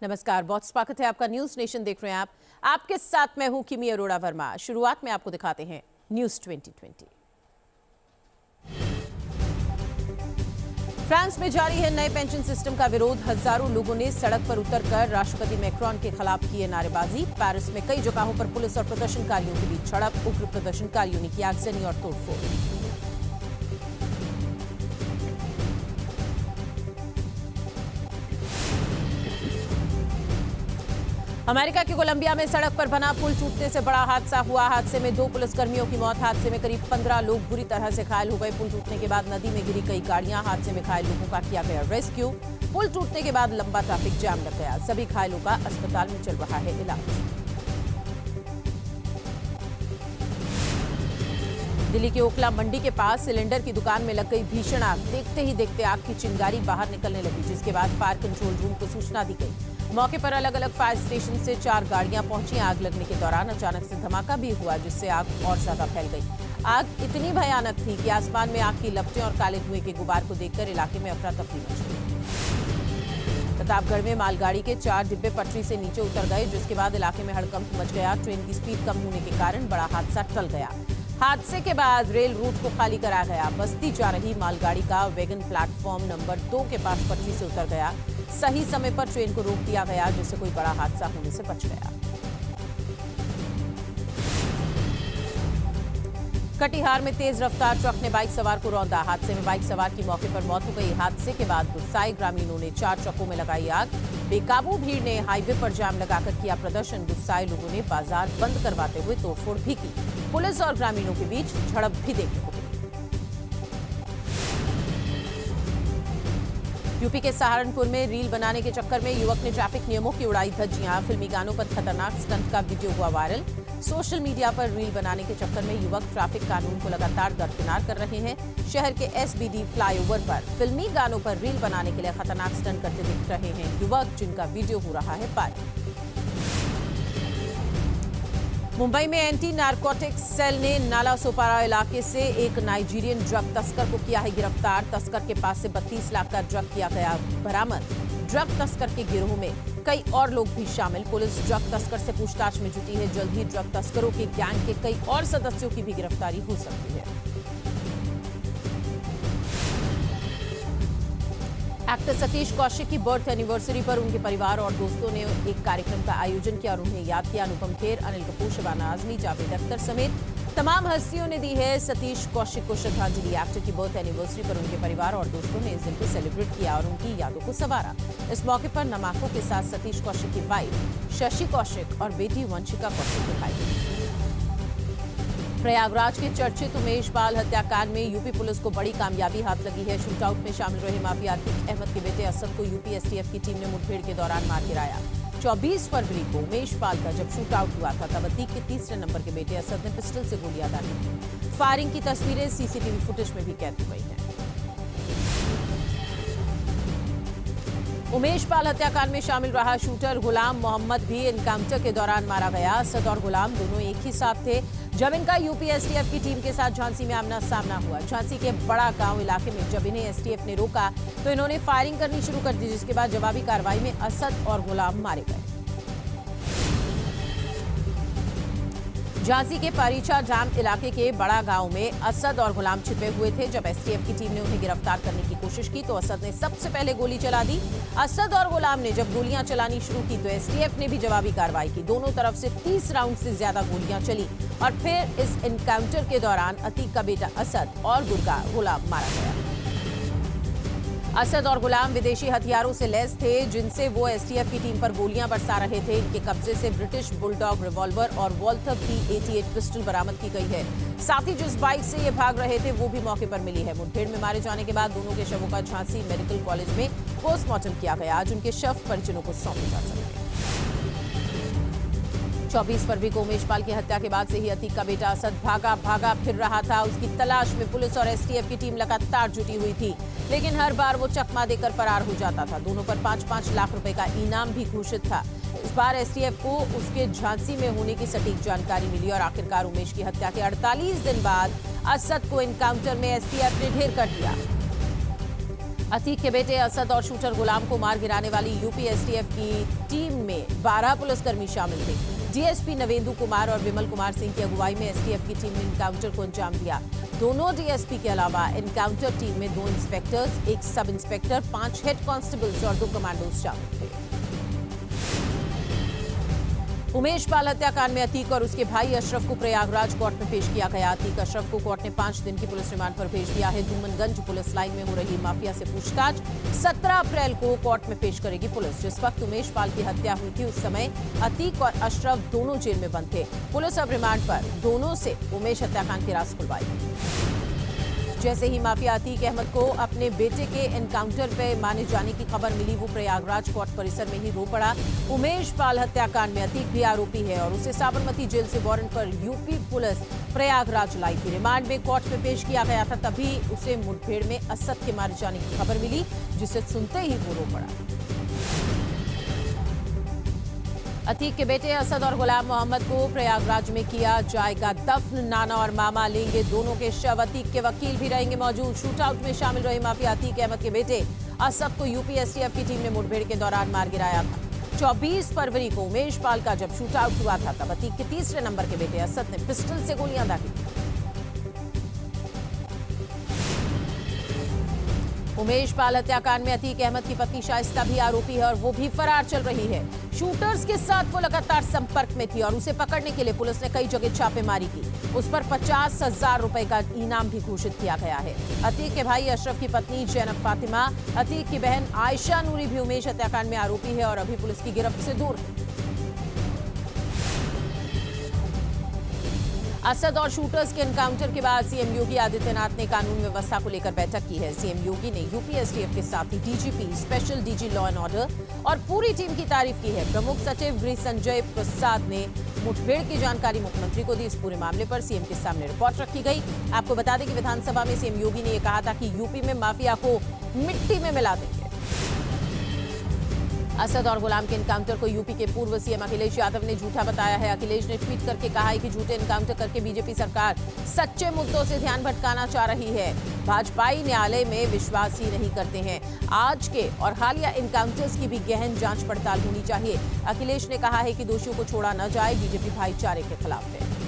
नमस्कार, बहुत स्वागत है आपका न्यूज नेशन देख रहे हैं आप। आपके साथ मैं हूं किमी अरोड़ा वर्मा। शुरुआत में आपको दिखाते हैं न्यूज 2020। फ्रांस में जारी है नए पेंशन सिस्टम का विरोध। हजारों लोगों ने सड़क पर उतरकर राष्ट्रपति मैक्रोन के खिलाफ किए नारेबाजी। पेरिस में कई जगहों पर पुलिस और प्रदर्शनकारियों के बीच झड़प। उग्र प्रदर्शनकारियों ने की आगजनी और तोड़फोड़। अमेरिका के कोलंबिया में सड़क पर बना पुल टूटने से बड़ा हादसा हुआ। हादसे में 2 पुलिसकर्मियों की मौत। हादसे में करीब 15 लोग बुरी तरह से घायल हो गए। पुल टूटने के बाद नदी में गिरी कई गाड़ियां। हादसे में घायल लोगों का किया गया रेस्क्यू। पुल टूटने के बाद लंबा ट्रैफिक जाम लग गया। सभी घायलों का अस्पताल में चल रहा है इलाज। दिल्ली के ओखला मंडी के पास सिलेंडर की दुकान में लग गई भीषण आग। देखते ही देखते आग की चिंगारी बाहर निकलने लगी, जिसके बाद फायर कंट्रोल रूम को सूचना दी गई। मौके पर अलग अलग फायर स्टेशन से 4 गाड़ियां पहुंची। आग लगने के दौरान अचानक से धमाका भी हुआ, जिससे आग और ज्यादा फैल गई। आग इतनी भयानक थी कि आसमान में आग की लपटें और काले धुएं के गुबार को देखकर इलाके में अफरा तफरी मच गई। प्रतापगढ़ में मालगाड़ी के 4 डिब्बे पटरी से नीचे उतर गए, जिसके बाद इलाके में हड़कंप मच गया। ट्रेन की स्पीड कम होने के कारण बड़ा हादसा टल गया। हादसे के बाद रेल रूट को खाली कराया गया। बस्ती जा रही मालगाड़ी का वैगन प्लेटफॉर्म नंबर 2 के पास पटरी से उतर गया। सही समय पर ट्रेन को रोक दिया गया, जिससे कोई बड़ा हादसा होने से बच गया। कटिहार में तेज रफ्तार ट्रक ने बाइक सवार को रौंदा। हादसे में बाइक सवार की मौके पर मौत हो गई। हादसे के बाद गुस्साए ग्रामीणों ने 4 ट्रकों में लगाई आग। बेकाबू भीड़ ने हाईवे पर जाम लगाकर किया प्रदर्शन। गुस्साए लोगों ने बाजार बंद करवाते हुए तोड़फोड़ भी की। पुलिस और ग्रामीणों के बीच झड़प भी देखने को मिली। यूपी के सहारनपुर में रील बनाने के चक्कर में युवक ने ट्रैफिक नियमों की उड़ाई धज्जियां। फिल्मी गानों पर खतरनाक स्टंट का वीडियो हुआ वायरल। सोशल मीडिया पर रील बनाने के चक्कर में युवक ट्रैफिक कानून को लगातार दरकिनार कर रहे हैं। शहर के एसबीडी फ्लाईओवर पर फिल्मी गानों पर रील बनाने के लिए खतरनाक स्टंट करते दिख रहे हैं युवक, जिनका वीडियो हो रहा है वायरल। मुंबई में एंटी नारकोटिक्स सेल ने नाला सोपारा इलाके से एक नाइजीरियन ड्रग तस्कर को किया है गिरफ्तार। तस्कर के पास से 32 लाख का ड्रग किया गया बरामद। ड्रग तस्कर के गिरोह में कई और लोग भी शामिल। पुलिस ड्रग तस्कर से पूछताछ में जुटी है। जल्द ही ड्रग तस्करों के गैंग के कई और सदस्यों की भी गिरफ्तारी हो सकती है। एक्टर सतीश कौशिक की बर्थ एनिवर्सरी पर उनके परिवार और दोस्तों ने एक कार्यक्रम का आयोजन किया और उन्हें याद किया। अनुपम खेर, अनिल कपूर, शबाना आजमी, जावेद अख्तर समेत तमाम हस्तियों ने दी है सतीश कौशिक को श्रद्धांजलि। एक्टर की बर्थ एनिवर्सरी पर उनके परिवार और दोस्तों ने इस दिन को सेलिब्रेट किया और उनकी यादों को संवारा। इस मौके पर नमाकों के साथ सतीश कौशिक की वाइफ शशि कौशिक और बेटी वंशिका कौशिक दिखाई दी। प्रयागराज के चर्चित उमेश पाल हत्याकांड में यूपी पुलिस को बड़ी कामयाबी हाथ लगी है। शूटआउट में शामिल रहे माफिया अतीक अहमद के बेटे असद को यूपी एसटीएफ की टीम ने मुठभेड़ के दौरान मार गिराया। 24 फरवरी को उमेश पाल का जब शूटआउट हुआ था, तब अतीक के तीसरे नंबर के बेटे असद ने पिस्टल से गोलियां दागी थी। फायरिंग की तस्वीरें सीसीटीवी फुटेज में भी कैद हो गई हैं। उमेश पाल हत्याकांड में शामिल रहा शूटर गुलाम मोहम्मद भी एनकाउंटर के दौरान मारा गया। असद और गुलाम दोनों एक ही साथ थे जब इनका यूपी एसटीएफ की टीम के साथ झांसी में आमना सामना हुआ। झांसी के बड़ा गांव इलाके में जब इन्हें एसटीएफ ने रोका तो इन्होंने फायरिंग करनी शुरू कर दी, जिसके बाद जवाबी कार्रवाई में असद और गुलाम मारे गए। झांसी के पारीचा डैम इलाके के बड़ा गांव में असद और गुलाम छिपे हुए थे। जब एसटीएफ की टीम ने उन्हें गिरफ्तार करने की कोशिश की तो असद ने सबसे पहले गोली चला दी। असद और गुलाम ने जब गोलियां चलानी शुरू की तो एसटीएफ ने भी जवाबी कार्रवाई की। दोनों तरफ से 30 राउंड से ज्यादा गोलियां चली और फिर इस एनकाउंटर के दौरान अतीक का बेटा असद और गुलाम मारा गया। असद और गुलाम विदेशी हथियारों से लैस थे, जिनसे वो एसटीएफ की टीम पर गोलियां बरसा रहे थे। इनके कब्जे से ब्रिटिश बुलडॉग रिवॉल्वर और वॉल्थर P88 पिस्टल बरामद की गई है। साथ ही जिस बाइक से ये भाग रहे थे वो भी मौके पर मिली है। मुठभेड़ में मारे जाने के बाद दोनों के शवों का झांसी मेडिकल कॉलेज में पोस्टमार्टम किया गया। आज उनके शव परिजनों को सौंपे जा सकते हैं। 24 फरवरी को उमेश पाल की हत्या के बाद से ही अतीक का बेटा असद भागा फिर रहा था। उसकी तलाश में पुलिस और एसटीएफ की टीम लगातार जुटी हुई थी, लेकिन हर बार वो चकमा देकर फरार हो जाता था। दोनों पर 5-5 लाख रुपए का इनाम भी घोषित था। इस बार एसटीएफ को उसके झांसी में होने की सटीक जानकारी मिली और आखिरकार उमेश की हत्या के 48 दिन बाद असद को एनकाउंटर में एसटीएफ ने ढेर कर दिया। अतीक के बेटे असद और शूटर गुलाम को मार गिराने वाली यूपी एसटीएफ की टीम में 12 पुलिसकर्मी शामिल थे। डीएसपी नवेंदु कुमार और विमल कुमार सिंह की अगुवाई में एसटीएफ की टीम ने इनकाउंटर को अंजाम दिया। दोनों डीएसपी के अलावा इनकाउंटर टीम में 2 inspectors, 1 sub inspector, 5 head constables और 2 कमांडोज शामिल थे। उमेश पाल हत्याकांड में अतीक और उसके भाई अशरफ को प्रयागराज कोर्ट में पेश किया गया। अतीक अशरफ को कोर्ट ने 5 दिन की पुलिस रिमांड पर भेज दिया है। धूमनगंज पुलिस लाइन में हो रही माफिया से पूछताछ 17 अप्रैल को कोर्ट में पेश करेगी पुलिस। जिस वक्त उमेश पाल की हत्या हुई थी उस समय अतीक और अशरफ दोनों जेल में बंद थे। पुलिस अब रिमांड पर दोनों से उमेश हत्याकांड की राज खुलवाई। जैसे ही माफिया अतीक अहमद को अपने बेटे के एनकाउंटर पे माने जाने की खबर मिली, वो प्रयागराज कोर्ट परिसर में ही रो पड़ा। उमेश पाल हत्याकांड में अतीक भी आरोपी है और उसे साबरमती जेल से वारंट पर यूपी पुलिस प्रयागराज लाई थी। रिमांड में कोर्ट में पेश किया गया था, तभी उसे मुठभेड़ में असद के मारे जाने की खबर मिली, जिसे सुनते ही वो रो पड़ा। अतीक के बेटे असद और गुलाम मोहम्मद को प्रयागराज में किया जाएगा दफन। नाना और मामा लेंगे दोनों के शव। अतीक के वकील भी रहेंगे मौजूद। शूटआउट में शामिल रहे माफिया अतीक अहमद के बेटे असद को यूपी एसटीएफ की टीम ने मुठभेड़ के दौरान मार गिराया था। 24 फरवरी को उमेश पाल का जब शूटआउट हुआ था, तब अतीक के तीसरे नंबर के बेटे असद ने पिस्टल से गोलियां दागी। उमेश पाल हत्याकांड में अतीक अहमद की पत्नी शाइस्ता भी आरोपी है और वो भी फरार चल रही है। शूटर्स के साथ वो लगातार संपर्क में थी और उसे पकड़ने के लिए पुलिस ने कई जगह छापेमारी की। उस पर 50,000 रुपए का इनाम भी घोषित किया गया है। अतीक के भाई अशरफ की पत्नी जैनब फातिमा, अतीक की बहन आयशा नूरी भी उमेश हत्याकांड में आरोपी है और अभी पुलिस की गिरफ्त से दूर है। असद और शूटर्स के एनकाउंटर के बाद सीएम योगी आदित्यनाथ ने कानून व्यवस्था को लेकर बैठक की है। सीएम योगी ने यूपी एसटीएफ के साथ ही DGP, special DG law and order और पूरी टीम की तारीफ की है। प्रमुख सचिव गृह संजय प्रसाद ने मुठभेड़ की जानकारी मुख्यमंत्री को दी। इस पूरे मामले पर सीएम के सामने रिपोर्ट रखी गई। आपको बता दें कि विधानसभा में सीएम योगी ने यह कहा था कि यूपी में माफिया को मिट्टी में मिला देंगे। असद और गुलाम के एनकाउंटर को यूपी के पूर्व सीएम अखिलेश यादव ने झूठा बताया है। अखिलेश ने ट्वीट करके कहा है कि झूठे एनकाउंटर करके बीजेपी सरकार सच्चे मुद्दों से ध्यान भटकाना चाह रही है। भाजपाई न्यायालय में विश्वास ही नहीं करते हैं। आज के और हालिया एनकाउंटर्स की भी गहन जांच पड़ताल होनी चाहिए। अखिलेश ने कहा है कि दोषियों को छोड़ा न जाए, बीजेपी भाईचारे के खिलाफ है।